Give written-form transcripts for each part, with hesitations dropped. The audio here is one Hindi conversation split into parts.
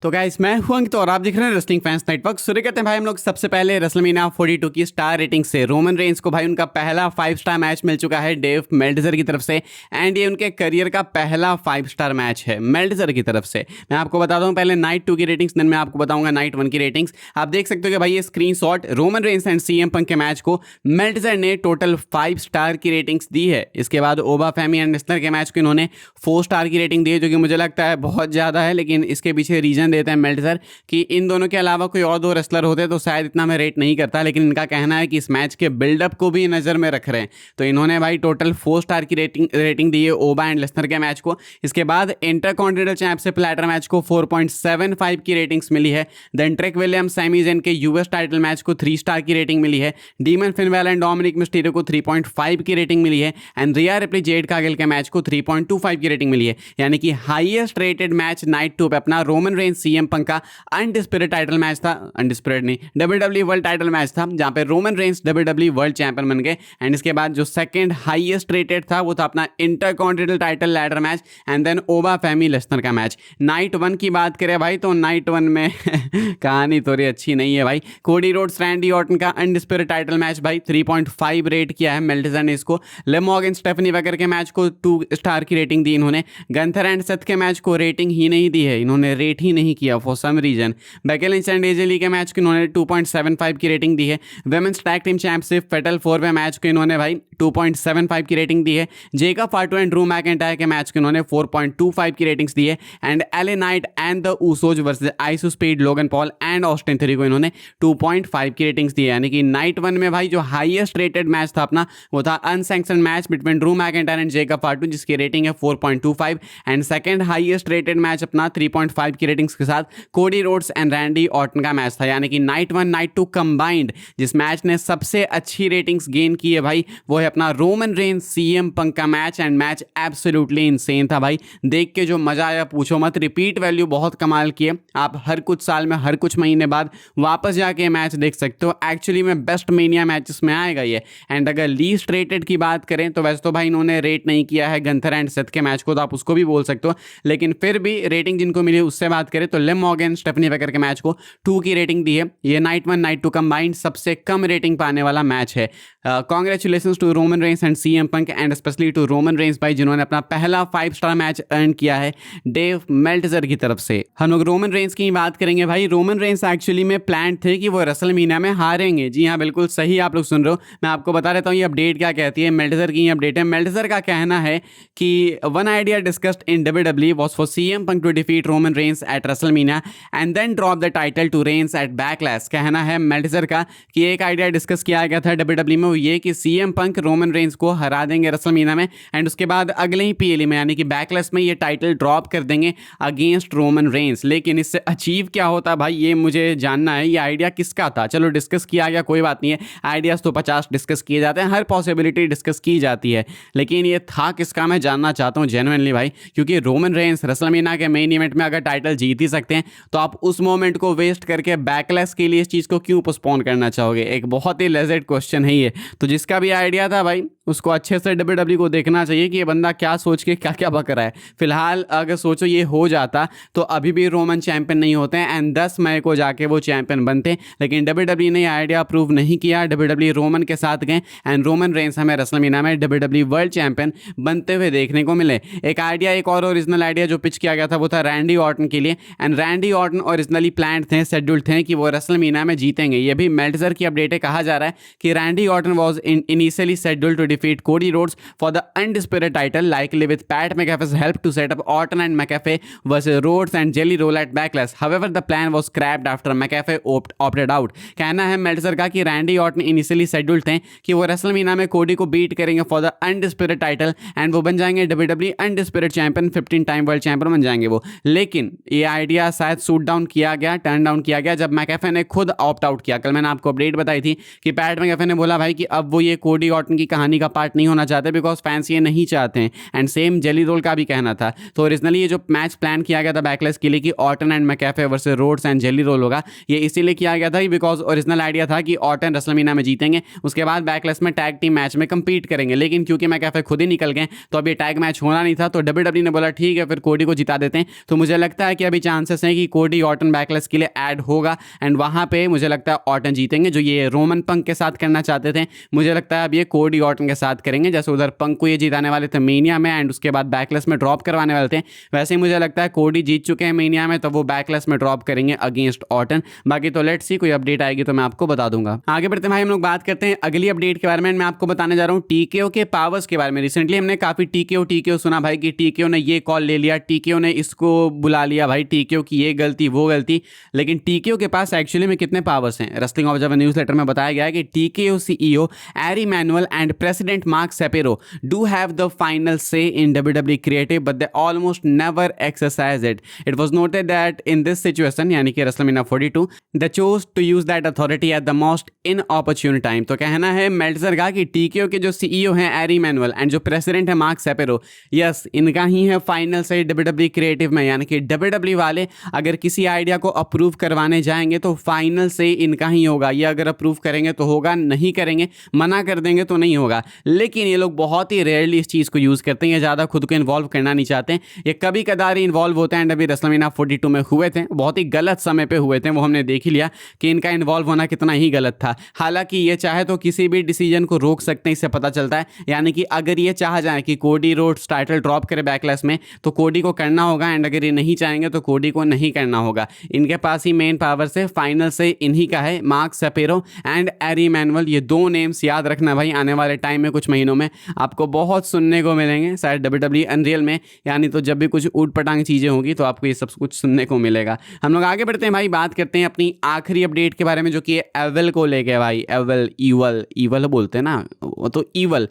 तो गाइस मैं हूं अंकित और आप देख रहे हैं रेसलिंग फैंस नेटवर्क। शुरू करते हैं भाई हम लोग सबसे पहले रेसलमेनिया 42 की स्टार रेटिंग से। रोमन रेंस को भाई उनका पहला 5 स्टार मैच मिल चुका है डेव मेल्टजर की तरफ से एंड ये उनके करियर का पहला 5 स्टार मैच है मेल्टजर की तरफ से। मैं आपको बताता हूं पहले नाइट 2 की रेटिंग्स, देन मैं आपको बताऊंगा नाइट 1 की रेटिंग्स। आप देख सकते हो कि भाई ये screenshot Roman Reigns and CM पंक के मैच को मेल्टजर ने टोटल 5 स्टार की रेटिंग्स दी है। इसके बाद ओबा फेमी एंड लेसनर के मैच को इन्होंने 4 स्टार की रेटिंग दी है, जो कि मुझे लगता है बहुत ज़्यादा है, लेकिन इसके पीछे रीजन देते हैं मेल्टजर कि इन दोनों के अलावा कोई और 2 रेसलर होते तो शायद इतना मैं रेट नहीं करता, लेकिन इनका कहना है कि इस मैच के बिल्डअप को भी नज़र में रख रहे हैं, तो इन्होंने भाई टोटल 4 स्टार की रेटिंग दी है ओबा एंड लेसनर के मैच को। इसके बाद इंटरकॉन्टिनेंटल चैंप से प्लेटर मैच को 4.75 की रेटिंग्स मिली है। Then Trick Williams Sami Zayn के यूएस टाइटल मैच को 3 स्टार की रेटिंग मिली है। Damian Finn Balor and Dominik Mysterio को 3.5 की रेटिंग मिली है and Rhea Ripley Jade Cargill के मैच को 3.25 की रेटिंग मिली है। यानी कि हाईएस्ट रेटेड मैच नाइट 2 पे अपना रोमन रेंस सीएम पंक का अनडिस्प्यूटेड टाइटल मैच था, अनडिस्प्यूटेड नहीं डब्ल्यूडब्ल्यूई वर्ल्ड टाइटल मैच था, जहां पे Roman Reigns WWE world champion बन गए। एंड इसके बाद जो सेकंड हाईएस्ट रेटेड था वो था अपना intercontinental title ladder match and then Oba Femi Lesnar का मैच। नाइट 1 की बात करें भाई तो नाइट 1 में कहानी थोड़ी अच्छी नहीं है भाई। कोडी रोड्स रैंडी ऑर्टन का अनडिस्प्यूटेड टाइटल मैच भाई 3.5 रेट किया है मेल्टजर ने इसको। लिव मॉर्गन स्टेफनी वेगर के मैच को 2 स्टार की रेटिंग दी इन्होंने। गंथर एंड सेथ के मैच को रेटिंग ही नहीं दी है, इन्होंने रेट ही नहीं किया for some reason. Becky Lynch and AJ Lee के मैच को इन्होंने 2.75 की रेटिंग दी है। Women's tag team championship fatal 4 पे मैच को इन्होंने भाई 2.75 की रेटिंग दी है। जेकब फाटू एंड ड्रू मैकिंटायर के मैच को इन्होंने 4.25 की रेटिंग्स दी है and LA Knight and the Usos versus iso speed Logan Paul and Austin theory को इन्होंने 2.5 की रेटिंग्स दी है। यानी कि नाइट 1 में भाई जो हाईएस्ट रेटेड मैच था अपना वो था unsanctioned match between Drew McIntyre and Jacob Fatu, जिसकी रेटिंग है 4.25 and second highest rated match अपना 3.5 की रेटिंग्स के साथ Cody Rhodes and Randy Orton का मैच था। यानी कि नाइट 1 नाइट 2 कंबाइंड जिस मैच ने सबसे अच्छी रेटिंग्स गेन की है भाई वो है अपना रोमन रेंस सीएम पंक का match and match absolutely insane था भाई। देख के जो मजा आया पूछो मत। रिपीट वैल्यू बहुत कमाल की है, आप हर कुछ साल में हर कुछ महीने बाद वापस जाके मैच देख सकते हो। एक्चुअली में बेस्ट मेनिया मैचेस में आएगा ये। एंड अगर लीस्ट रेटेड की बात करें तो वैसे तो भाई इन्होंने रेट नहीं किया है गंथर एंड सेथ के मैच को, तो आप उसको भी बोल सकते हो, लेकिन फिर भी रेटिंग जिनको मिली उससे बात करें तो लिव मॉर्गन स्टेफनी वेगर के मैच को 2 की रेटिंग दी है। ये नाइट 1 नाइट 2 कंबाइंड सबसे कम रेटिंग पाने वाला मैच है। Congratulations to Roman Reigns and CM Punk and specially to Roman Reigns भाई, जिन्होंने अपना पहला 5 स्टार मैच अर्न किया है डेव मेल्टजर की तरफ से। हम लोग रोमन रेंस की बात करेंगे भाई। रोमन रेंस एक्चुअली में प्लान थे कि वो रेसलमेनिया में हारेंगे। जी हाँ, बिल्कुल सही आप लोग सुन रहे हो। मैं आपको बता देता हूँ ये अपडेट क्या कहती है। मेल्टजर की अपडेट है। मेल्टजर का कहना है कि one idea discussed in WWE was for CM Punk to defeat Roman Reigns at WrestleMania and then drop the title to Reigns at Backlash. कहना है मेल्टजर का कि एक आइडिया डिस्कस किया गया था डब्ल्यूडब्ल्यूई में, वो ये कि सीएम पंक रोमन रेंस को हरा देंगे रेसलमेनिया में एंड उसके बाद अगले ही पीएलई में यानी कि बैकलैश में ये टाइटल ड्रॉप कर देंगे अगेंस्ट रोमन रेंस। लेकिन इससे अचीव क्या होता भाई ये मुझे जानना है। ये आइडिया किसका था? चलो डिस्कस किया गया, कोई बात नहीं है। आइडियाज तो 50 डिस्कस किए जाते हैं, हर पॉसिबिलिटी डिस्कस की जाती है, लेकिन ये था किसका मैं जानना चाहता हूँ जेन्युइनली भाई। क्योंकि रोमन रेंस रेसलमेनिया के मेन इवेंट में अगर टाइटल जीत ही सकते हैं तो आप उस मोमेंट को वेस्ट करके बैकलैश के लिए इस चीज़ को क्यों पोस्टपोन करना चाहोगे? एक बहुत ही लेजेंड क्वेश्चन है ये। तो जिसका भी आइडिया था भाई उसको अच्छे से डब्ल्यूडब्ल्यूई को देखना चाहिए कि ये बंदा क्या सोच के क्या क्या बक रहा है। फिलहाल अगर सोचो ये हो जाता तो अभी भी रोमन चैंपियन नहीं होते हैं एंड 10 मई को जाके वो चैंपियन बनते, लेकिन डब्ल्यूडब्ल्यूई ने आइडिया अप्रूव नहीं किया। डब्ल्यूडब्ल्यूई रोमन के साथ गए एंड रोमन रेंस हमें रेसलमेनिया में डब्ल्यूडब्ल्यूई वर्ल्ड चैंपियन बनते हुए देखने को मिले। एक आइडिया, एक और ओरिजिनल आइडिया जो पिच किया गया था वो था रैंडी ऑर्टन के लिए and Randy Orton originally plan थे, शेड्यूल्ड थे कि वो रेसलमेनिया में जीतेंगे। ये भी मेल्टजर की अपडेट है, कहा जा रहा है कि Randy Orton was initially scheduled to defeat Cody Rhodes for the undisputed title, likely with Pat McAfee's help to set up Orton and McAfee versus Rhodes and Jelly Roll at Backlash. However, the plan was scrapped after McAfee opted out. कहना है मेल्टजर का कि रैंडी ऑर्टन इनिशियली शेड्यूल्ड थे कि वो रेसलमेनिया में कोडी को बीट करेंगे for the undisputed title and वो बन जाएंगे WWE undisputed champion, 15 time world champion बन जाएंगे वो। लेकिन ये आइडिया शायद शूट डाउन किया गया, टर्न डाउन किया गया जब मैकएफे ने खुद ऑप्ट आउट किया। कल मैंने आपको अपडेट बताई थी कि पैट मैकएफे ने बोला भाई कि अब वो ये कोडी ऑर्टन की कहानी का का पार्ट नहीं होना चाहते बिकॉज फैंस ये नहीं चाहते हैं। एंड सेम जेली रोल का भी कहना था। तो ओरिजिनली ये जो मैच प्लान किया गया था बैकलेस के लिए कि Orton and McAfee versus Rhodes and Jelly Roll होगा, ये इसीलिए किया गया था बिकॉज ओरिजिनल आइडिया था कि ऑर्टन रेसलमेनिया में जीतेंगे, उसके बाद बैकलेस में टैग टीम मैच में कंपीट करेंगे। लेकिन क्योंकि मैकैफे खुद ही निकल गए तो अभी टैग मैच होना नहीं था, तो डब्ल्यूडब्ल्यू ने बोला ठीक है फिर कोडी को जिता देते हैं। तो मुझे लगता है कि अभी चांसेस हैं कि कोडी ऑर्टन बैकलेस के लिए ऐड होगा एंड वहां पे मुझे लगता है ऑर्टन जीतेंगे। जो ये रोमन पंक के साथ करना चाहते थे, मुझे लगता है अब ये कोडी ऑर्टन के साथ करेंगे। जैसे उधर पंक को ये जिताने वाले थे मेनिया में एंड उसके बाद बैकलेस में ड्रॉप करवाने वाले थे, वैसे ही मुझे लगता है कोडी जीत चुके हैं मेनिया में, तो वो बैकलेस में ड्रॉप करेंगे अगेंस्ट ऑर्टन। बाकी तो लेट्स सी, कोई अपडेट आएगी तो मैं आपको बता दूंगा। आगे बढ़ते हैं भाई, हम लोग बात करते हैं अगली अपडेट के बारे में। मैं आपको बताने जा रहा हूँ टीकेओ के पावर्स के बारे में। रिसेंटली हमने काफी टीकेओ सुना भाई कि टीकेओ ने ये कॉल ले लिया, टीकेओ ने इसको बुला लिया भाई, टीकेओ की ये गलती वो गलती। लेकिन टीकेओ के पास एक्चुअली में कितने पावर्स हैं? रेसलिंग ऑब्जर्वर न्यूज़ लेटर में बताया गया है कि TKO CEO Ari Emanuel and president Mark Shapiro do have the final say in WWE creative but they almost never exercise it. It was noted that in this situation, यानी कि WrestleMania 42, they chose to use that authority at the most inopportune time. तो कहना है मेल्टजर का कि टीकेओ के जो सीईओ हैं एरी मैनुअल एंड जो प्रेसिडेंट है मार्क सेपेरो, यस इनका ही है फाइनल से डब्ल्यूडब्ल्यू क्रिएटिव में। यानी कि डब्ल्यूडब्ल्यू वाले अगर किसी आइडिया को अप्रूव करवाने जाएंगे तो फाइनल से इनका ही होगा। ये अगर अप्रूव करेंगे तो होगा, नहीं करेंगे मना कर देंगे तो नहीं होगा। लेकिन ये लोग बहुत ही रेयरली इस चीज़ को यूज़ करते हैं, ये ज़्यादा खुद को इन्वॉल्व करना नहीं चाहते हैं। ये कभी कदार ही इन्वॉल्व होते हैं। अभी रेसलमेनिया 42 में हुए थे, बहुत ही गलत समय पे हुए थे, वो हमने देख ही लिया कि इनका इन्वॉल्व होना कितना ही गलत था। हालांकि ये चाहे तो किसी भी डिसीजन को रोक सकते हैं, इससे पता चलता है। यानी कि अगर ये चाह जाए कि कोडी रोड्स टाइटल ड्रॉप करे बैकलेस में तो कोडी को करना होगा, एंड अगर ये नहीं चाहेंगे तो कोडी को नहीं करना होगा। इनके पास ही मेन पावर से फाइनल से इन्हीं का है, मार्क सेपेरो एंड एरी मैनुअल। ये दो नेम्स याद रखना भाई, आने वाले टाइम में कुछ महीनों में आपको बहुत सुनने को मिलेंगे शायद डब्ल्यूडब्ल्यू अनरियल में। यानी तो जब भी कुछ ऊट पटांग चीज़ें होंगी तो आपको ये सब कुछ सुनने को मिलेगा। हम लोग आगे बढ़ते हैं भाई, बात करते हैं अपनी आखिरी अपडेट के बारे में जो कि एवल को लेके भाई। एवल ईवल बोलते हैं ना, वो तो ईवल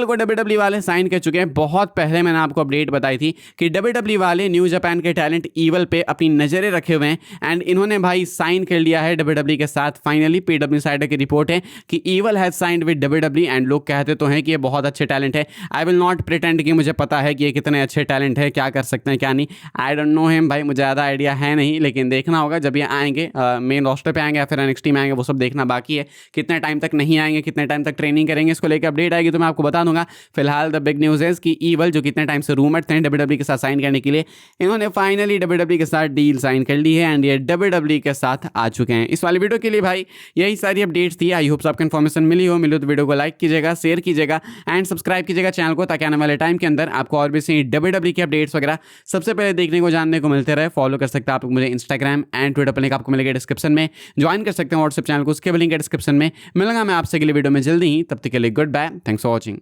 को डब्ल्यूडब्ल्यू वाले साइन कर चुके हैं। बहुत पहले मैंने आपको अपडेट बताई थी कि डब्ल्यूडब्ल्यू वाले न्यू जापान के टैलेंट ईवल पे अपनी नज़रें रखे हुए हैं एंड इन्होंने भाई साइन कर लिया है डब्ल्यूडब्ल्यू के साथ। फाइनली पीडब्ल्यू साइड की रिपोर्ट है कि Evil has signed with WWE and लोग कहते तो हैं कि ये बहुत अच्छे टैलेंट है। आई विल नॉट प्रिटेंड कि मुझे पता है कि ये कितने अच्छे टैलेंट है, क्या कर सकते हैं क्या नहीं। आई डोंट नो हिम भाई, मुझे ज़्यादा आइडिया है नहीं, लेकिन देखना होगा जब ये आएंगे मेन रोस्टर पे आएंगे या फिर एनएक्सटी में आएंगे, वो सब देखना बाकी है। कितने टाइम तक नहीं आएंगे, कितने टाइम तक ट्रेनिंग करेंगे, इसको लेकर अपडेट आएगी तो मैं आपको बता दूंगा। फिलहाल द बिग न्यूज़ है कि ईवल जो कितने टाइम से रूमर थे डब्ल्यूडब्ल्यू के साथ साइन करने के लिए, इन्होंने फाइनली डब्ल्यूडब्ल्यू के साथ डील साइन कर ली है एंड ये डब्ल्यूडब्ल्यू के साथ आ चुके हैं। इस वाली वीडियो के लिए भाई यही सारी अपडेट्स थी। आई होप आपको इन्फॉर्मेशन मिली हो तो वीडियो को लाइक कीजिएगा, शेयर कीजिएगा एंड सब्सक्राइब कीजिएगा चैनल को, ताकि आने वाले टाइम के अंदर आपको और भी सही डब्ल्यूडब्ल्यू की अपडेट्स वगैरह सबसे पहले देखने को जानने को मिलते रहे। फॉलो कर सकते हैं आप मुझे इंस्टाग्राम एंड ट्विटर पर, लिंक आपको मिलेगा डिस्क्रिप्शन में। ज्वाइन कर सकते हैं व्हाट्सएप चैनल को, उसके भी लिंक है डिस्क्रिप्शन में। मिलूंगा मैं आपसे अगली वीडियो में जल्दी ही, तब तक के लिए goodbye, thanks for watching.